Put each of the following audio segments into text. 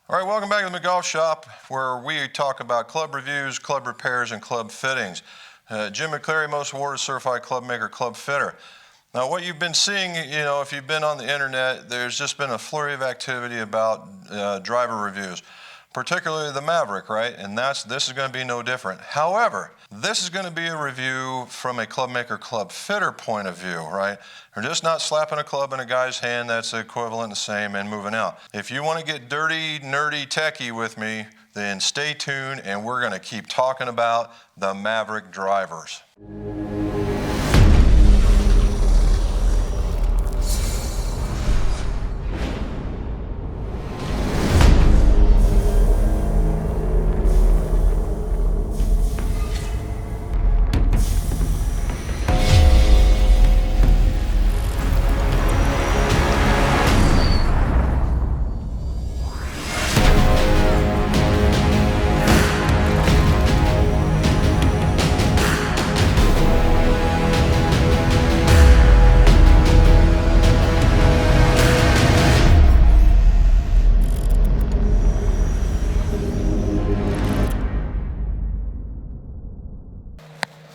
All right, welcome back to the mcgolfshop, where we talk about club reviews, club repairs, and club fittings. Jim McCleary, most awarded certified club maker, club fitter. Now, what you've been seeing, if you've been on the internet, there's just been a flurry of activity about driver reviews, particularly the Mavrik, right? And this is going to be no different. However, this is going to be a review from a club maker, club fitter point of view, right? We're just not slapping a club in a guy's hand that's equivalent, the same, and moving out. If you want to get dirty, nerdy, techie with me, then stay tuned, and we're going to keep talking about the Mavrik drivers.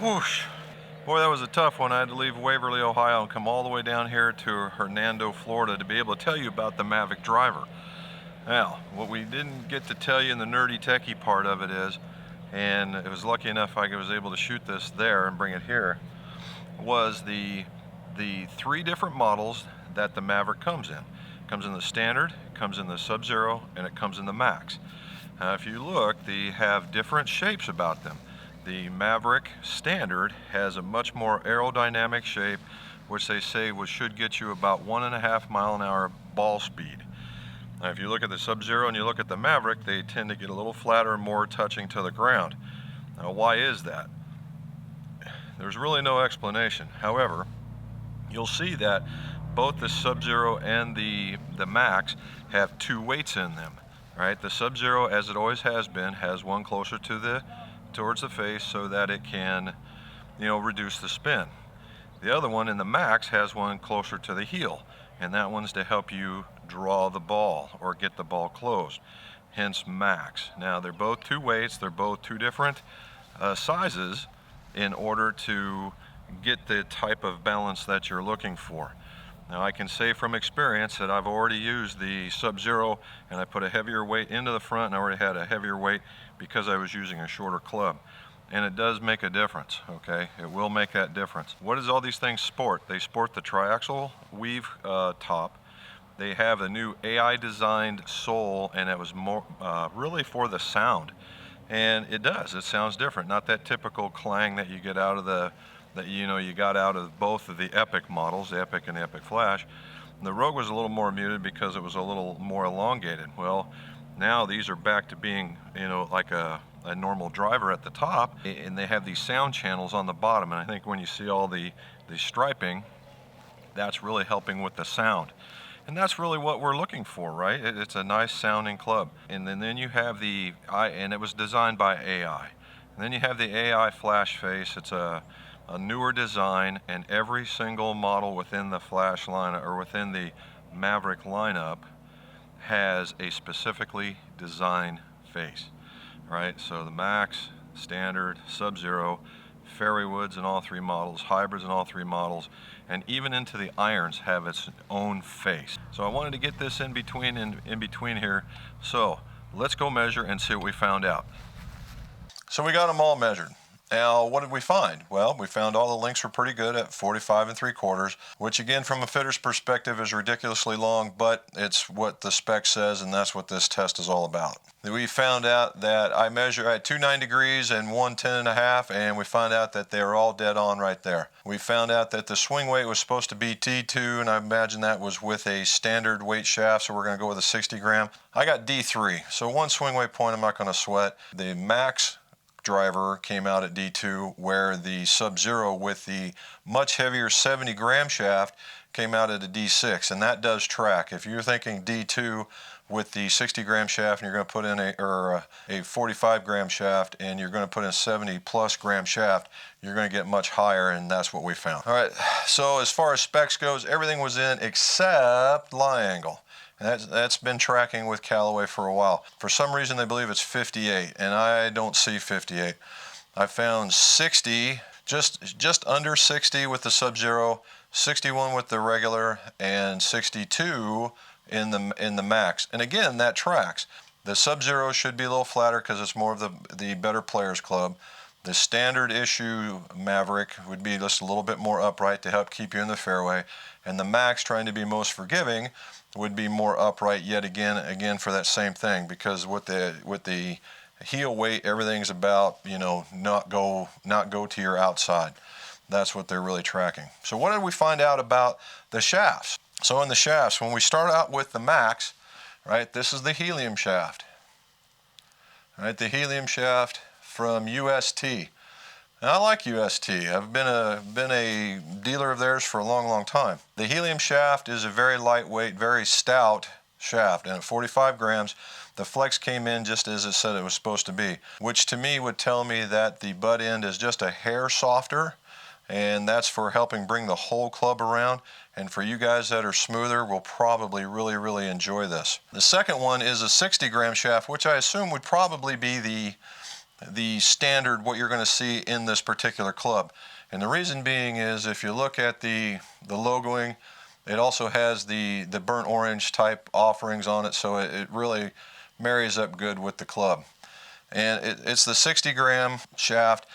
Whoosh. Boy, that was a tough one. I had to leave Waverly, Ohio and come all the way down here to Hernando, Florida to be able to tell you about the Mavrik driver. Now, what we didn't get to tell you in the nerdy techie part of it is, and it was lucky enough I was able to shoot this there and bring it here, was the three different models that the Mavrik comes in. It comes in the standard, it comes in the Sub-Zero, and it comes in the Max. Now, if you look, they have different shapes about them. The Mavrik Standard has a much more aerodynamic shape, which they say should get you about 1.5 mile an hour ball speed. Now, if you look at the Sub-Zero and you look at the Mavrik, they tend to get a little flatter and more touching to the ground. Now, why is that? There's really no explanation. However, you'll see that both the Sub-Zero and the Max have two weights in them. Right? The Sub-Zero, as it always has been, has one closer to towards the face so that it can, reduce the spin. The other one in the Max has one closer to the heel, and that one's to help you draw the ball or get the ball closed, hence Max. Now, they're both two weights, they're both two different sizes in order to get the type of balance that you're looking for. Now, I can say from experience that I've already used the Sub-Zero and I put a heavier weight into the front, and I already had a heavier weight because I was using a shorter club. And it does make a difference, okay? It will make that difference. What does all these things sport? They sport the triaxial weave top. They have a new AI designed sole, and it was more really for the sound. And it sounds different, not that typical clang that you get out of you got out of both of the Epic models, the Epic and the Epic Flash. The Rogue was a little more muted because it was a little more elongated. Well, now these are back to being, like a normal driver at the top, and they have these sound channels on the bottom. And I think when you see all the striping, that's really helping with the sound. And that's really what we're looking for, right? It's a nice sounding club. And then you have and it was designed by AI. And then you have the AI flash face. It's a newer design, and every single model within the Flash lineup or within the Mavrik lineup has a specifically designed face, right? So the Max, Standard, Sub-Zero, Fairwaywoods in all three models, hybrids in all three models, and even into the irons have its own face. So I wanted to get this in between here. So let's go measure and see what we found out. So we got them all measured. Now, what did we find? Well, we found all the links were pretty good at 45 3/4, which again, from a fitter's perspective, is ridiculously long, but it's what the spec says, and that's what this test is all about. We found out that I measure at 2 9° and 1 10.5, and we found out that they were all dead on right there. We found out that the swing weight was supposed to be D2, and I imagine that was with a standard weight shaft, so we're going to go with a 60 gram. I got D3, so one swing weight point I'm not going to sweat. The Max driver came out at D2, where the Sub-Zero with the much heavier 70 gram shaft came out at a D6, and that does track. If you're thinking D2 with the 60 gram shaft and you're going to put in a 45 gram shaft and you're going to put in a 70 plus gram shaft, you're going to get much higher, and that's what we found. All right, so as far as specs goes, everything was in except lie angle. That's been tracking with Callaway for a while. For some reason they believe it's 58, and I don't see 58. I found 60, just under 60 with the Sub-Zero, 61 with the regular, and 62 in the max. And again, that tracks. The Sub-Zero should be a little flatter because it's more of the better players club. The standard issue Mavrik would be just a little bit more upright to help keep you in the fairway, and the max, trying to be most forgiving, would be more upright yet again for that same thing, because with the heel weight, everything's about, you know, not go to your outside. That's what they're really tracking. So what did we find out about the shafts? So in the shafts, when we start out with the max, right, this is the helium shaft. Right, the helium shaft from UST. And I like UST. I've been a dealer of theirs for a long time. The helium shaft is a very lightweight, very stout shaft, and at 45 grams, the flex came in just as it said it was supposed to be, which to me would tell me that the butt end is just a hair softer, and that's for helping bring the whole club around. And for you guys that are smoother, will probably really enjoy this. The second one is a 60-gram shaft, which I assume would probably be the standard, what you're going to see in this particular club. And the reason being is, if you look at the logoing, it also has the burnt orange type offerings on it, so it really marries up good with the club. And it's the 60-gram shaft,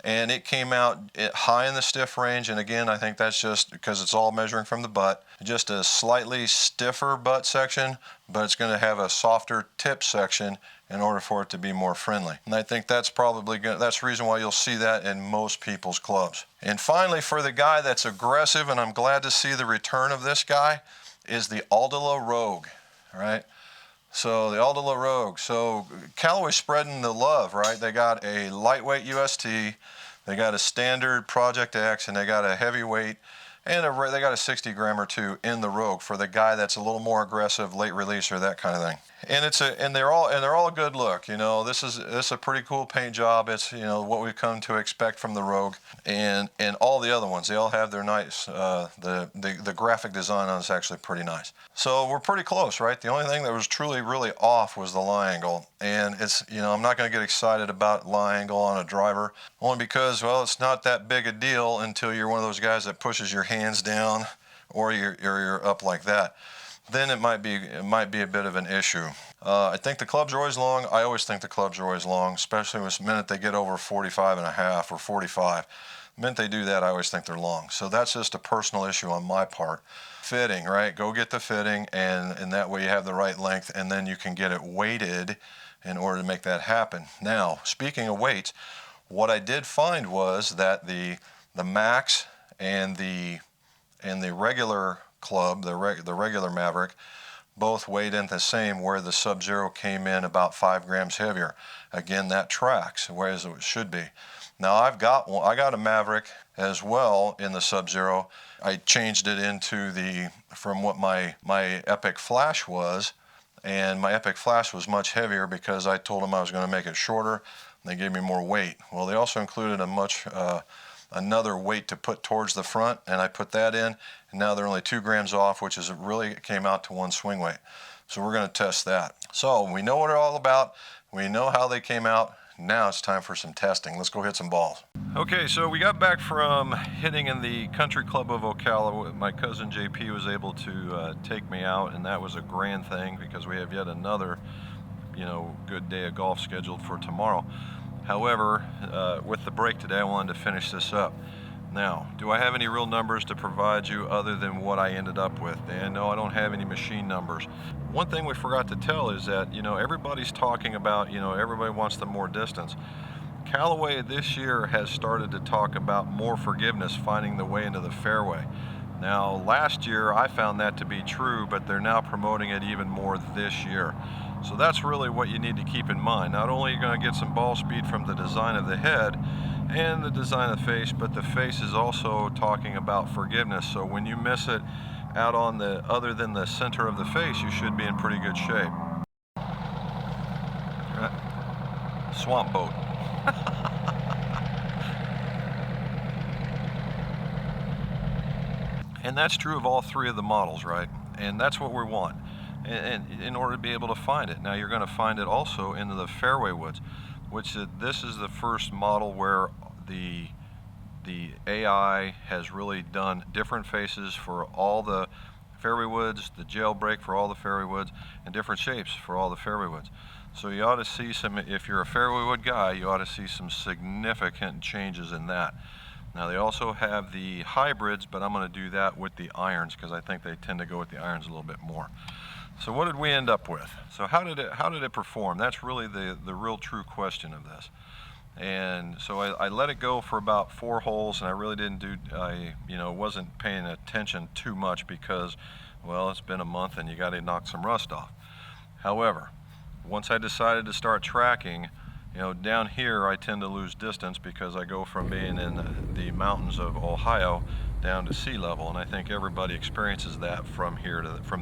and it came out high in the stiff range. And again, I think that's just because it's all measuring from the butt. Just a slightly stiffer butt section, but it's going to have a softer tip section in order for it to be more friendly. And I think that's probably good. That's the reason why you'll see that in most people's clubs. And finally, for the guy that's aggressive, and I'm glad to see the return of this guy, is the Aldila Rogue. All right. So the Aldila Rogue. So Callaway spreading the love, right? They got a lightweight UST, they got a standard Project X, and they got a heavyweight, and they got a 60-gram or two in the Rogue for the guy that's a little more aggressive, late release, or that kind of thing. And they're all a good look. You know, this is a pretty cool paint job. It's, you know, what we've come to expect from the Rogue, and all the other ones. They all have their nice. The graphic design on it's actually pretty nice. So we're pretty close, right? The only thing that was truly really off was the lie angle, and it's, you know, I'm not going to get excited about lie angle on a driver, only because, well, it's not that big a deal until you're one of those guys that pushes your hands down, or you're up like that. Then it might be a bit of an issue. I think the clubs are always long. I always think the clubs are always long, especially the minute they get over 45.5 or 45. The minute they do that, I always think they're long. So that's just a personal issue on my part. Fitting, right? Go get the fitting, and that way you have the right length, and then you can get it weighted in order to make that happen. Now, speaking of weights, what I did find was that the Max and the regular club, the regular Mavrik, both weighed in the same, where the Sub-Zero came in about 5 grams heavier. Again, that tracks, whereas it should be. Now I got a Mavrik as well in the Sub-Zero. I changed it into from what my Epic Flash was, and my Epic Flash was much heavier because I told them I was going to make it shorter, and they gave me more weight. Well, they also included another weight to put towards the front, and I put that in, and now they're only 2 grams off, which is really came out to 1 swing weight. So we're going to test that. So we know what they're all about. We know how they came out. Now it's time for some testing. Let's go hit some balls. Okay, so we got back from hitting in the Country Club of Ocala. My cousin JP was able to take me out, and that was a grand thing because we have yet another, you know, good day of golf scheduled for tomorrow. However, with the break today, I wanted to finish this up. Now, do I have any real numbers to provide you other than what I ended up with? And no, I don't have any machine numbers. One thing we forgot to tell is that, you know, everybody's talking about, you know, everybody wants the more distance. Callaway this year has started to talk about more forgiveness, finding the way into the fairway. Now, last year I found that to be true, but they're now promoting it even more this year. So that's really what you need to keep in mind. Not only are you going to get some ball speed from the design of the head and the design of the face, but the face is also talking about forgiveness. So when you miss it out on the other than the center of the face, you should be in pretty good shape. Swamp boat. And that's true of all 3 of the models, right? And that's what we want. and in order to be able to find it. Now you're going to find it also in the fairway woods, which this is the first model where the AI has really done different faces for all the fairway woods, the jailbreak for all the fairway woods, and different shapes for all the fairway woods. So you ought to see some, if you're a fairway wood guy, you ought to see some significant changes in that. Now they also have the hybrids, but I'm going to do that with the irons because I think they tend to go with the irons a little bit more. So what did we end up with? So how did it perform? That's really the real true question of this. And so I let it go for about 4 holes, and I really didn't wasn't paying attention too much because, well, it's been a month and you got to knock some rust off. However, once I decided to start tracking, down here I tend to lose distance because I go from being in the mountains of Ohio down to sea level, and I think everybody experiences that from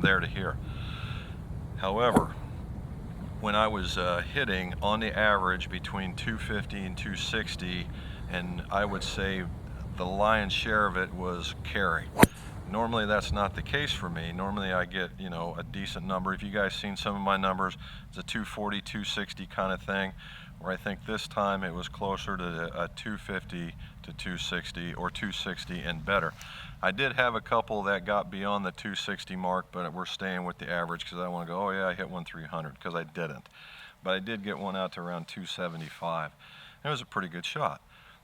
there to here. However, when I was hitting on the average between 250 and 260, and I would say the lion's share of it was carry. Normally that's not the case for me. Normally I get, a decent number. If you guys seen some of my numbers, it's a 240, 260 kind of thing, where I think this time it was closer to a 250 to 260 or 260 and better. I did have a couple that got beyond the 260 mark, but we're staying with the average because I want to go, oh yeah, I hit one 300, because I didn't. But I did get one out to around 275. It was a pretty good shot.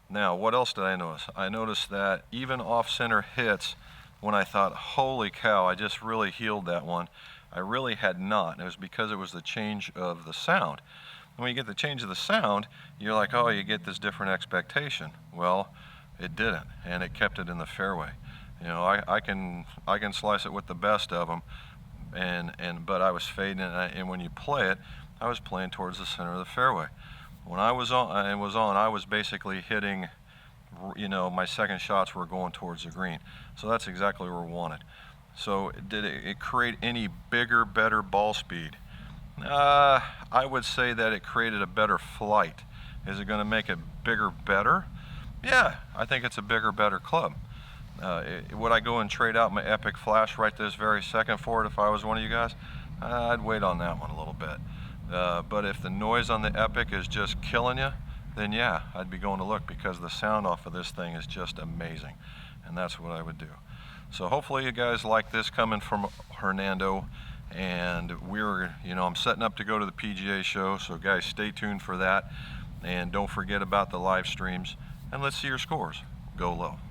Now, what else did I notice? I noticed that even off-center hits, when I thought, holy cow, I just really healed that one, I really had not. And it was because it was the change of the sound. And when you get the change of the sound, you're like, oh, you get this different expectation. Well, it didn't, and it kept it in the fairway. I can slice it with the best of them, but I was fading, and when you play it, I was playing towards the center of the fairway. When I was on, I was basically hitting, my second shots were going towards the green. So that's exactly where we wanted. So did it create any bigger, better ball speed? I would say that it created a better flight. Is it going to make it bigger, better? Yeah, I think it's a bigger, better club. Would I go and trade out my Epic Flash right this very second for it if I was one of you guys? I'd wait on that one a little bit. But if the noise on the Epic is just killing you, then yeah, I'd be going to look, because the sound off of this thing is just amazing. And that's what I would do. So hopefully you guys like this coming from Hernando. And I'm setting up to go to the PGA show, so guys, stay tuned for that. And don't forget about the live streams. And let's see your scores. Go low.